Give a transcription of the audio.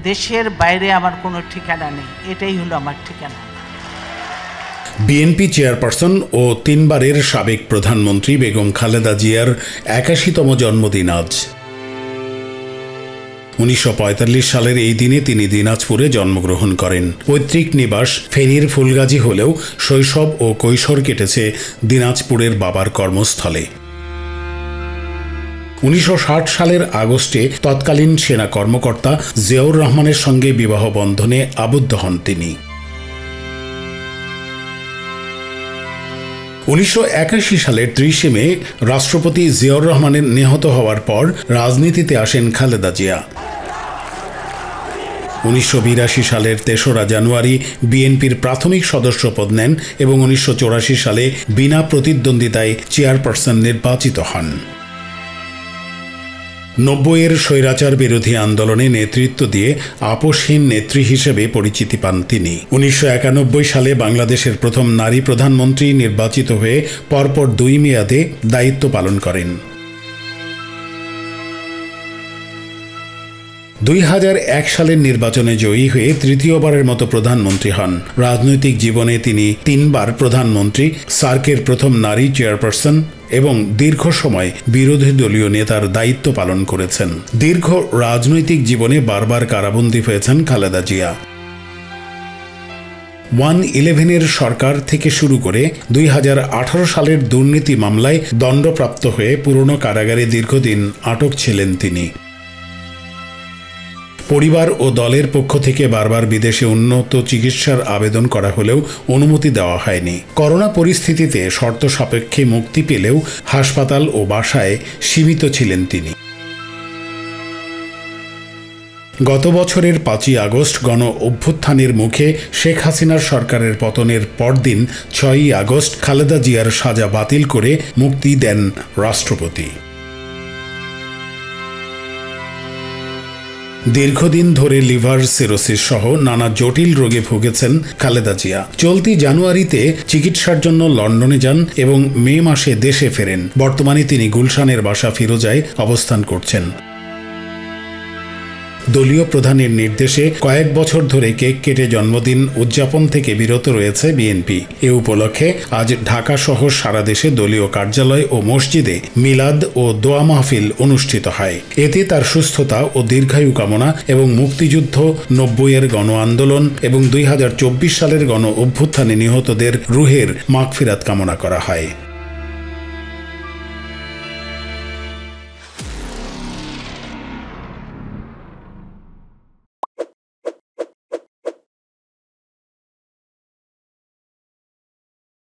দেশের বাইরে আমার কোনো ঠিকানা নেই, এটাই হলো আমার ঠিকানা। বিএনপি চেয়ারপারসন ও 3 বারের সাবেক প্রধানমন্ত্রী বেগম খালেদা জিয়ার 81তম জন্মদিন আজ। 1945 সালের এই দিনে তিনি দিনাজপুরে জন্মগ্রহণ করেন। পৈতৃক নিবাস ফেনীর ফুলগাজী হলেও শৈশব ও কৈশোর কেটেছে দিনাজপুরের বাবার কর্মস্থলে। 1960 সালের আগস্টে তৎকালীন সেনা কর্মকর্তা জিয়াউর রহমানের সঙ্গে বিবাহ বন্ধনে আবদ্ধ হন তিনি। 1981 সালের 30 মে রাষ্ট্রপতি জিয়াউর রহমানের নিহত হওয়ার পর রাজনীতিতে আসেন খালেদা জিয়া। 1982 সালের 3রা জানুয়ারি বিএনপির প্রাথমিক সদস্যপদ নেন এবং 1984 সালে বিনা প্রতিদ্বন্দ্বিতায় চেয়ারপারসন নির্বাচিত হন। 90-এর স্বৈরাচার বিরোধী আন্দোলনে নেতৃত্ব দিয়ে আপোষহীন নেত্রী হিসেবে পরিচিতি পান তিনি। 1991 সালে বাংলাদেশের প্রথম নারী প্রধানমন্ত্রী নির্বাচিত হয়ে পরপর 2 মেয়াদে দায়িত্ব পালন করেন। 2001 সালের নির্বাচনে জয়ী হয়ে তৃতীয়বারের মতো প্রধানমন্ত্রী হন। রাজনৈতিক জীবনে তিনি 3 বার প্রধানমন্ত্রী, সার্কের প্রথম নারী চেয়ারপারসন এবং দীর্ঘ সময় বিরোধী দলীয় নেতার দায়িত্ব পালন করেছেন। দীর্ঘ রাজনৈতিক জীবনে বারবার কারাবন্দী হয়েছেন খালেদা জিয়া। 111-এর সরকার থেকে শুরু করে 2018 সালের দুর্নীতি মামলায় দণ্ডপ্রাপ্ত হয়ে পুরনো কারাগারে দীর্ঘদিন আটক ছিলেন তিনি। পরিবার ও দলের পক্ষ থেকে বারবার বিদেশে উন্নত চিকিৎসার আবেদন করা হলেও অনুমতি দেওয়া হয়নি। করোনা পরিস্থিতিতে শর্ত সাপেক্ষে মুক্তি পেলেও হাসপাতাল ও বাসায় সীমিত ছিলেন তিনি। গত বছরের 5ই আগস্ট গণ অভ্যুত্থানের মুখে শেখ হাসিনার সরকারের পতনের পরদিন 6ই আগস্ট খালেদা জিয়ার সাজা বাতিল করে মুক্তি দেন রাষ্ট্রপতি। দীর্ঘদিন ধরে লিভার সিরোসিস সহ নানা জটিল রোগে ভুগেছেন খালেদা জিয়া। চলতি জানুয়ারিতে চিকিৎসার জন্য লন্ডনে যান এবং মে মাসে দেশে ফেরেন। বর্তমানে তিনি গুলশানের বাসা ফিরোজায় অবস্থান করছেন। দলীয় প্রধানের নির্দেশে কয়েক বছর ধরে কেক কেটে জন্মদিন উদযাপন থেকে বিরত রয়েছে বিএনপি। এ উপলক্ষে আজ ঢাকা সহ সারা দেশে দলীয় কার্যালয় ও মসজিদে মিলাদ ও দোয়া মাহফিল অনুষ্ঠিত হয়। এতে তার সুস্থতা ও দীর্ঘায়ু কামনা এবং মুক্তিযুদ্ধ, 90-এর গণ আন্দোলন এবং 2024 সালের গণ অভ্যুত্থানে নিহতদের রুহের মাগফিরাত কামনা করা হয়।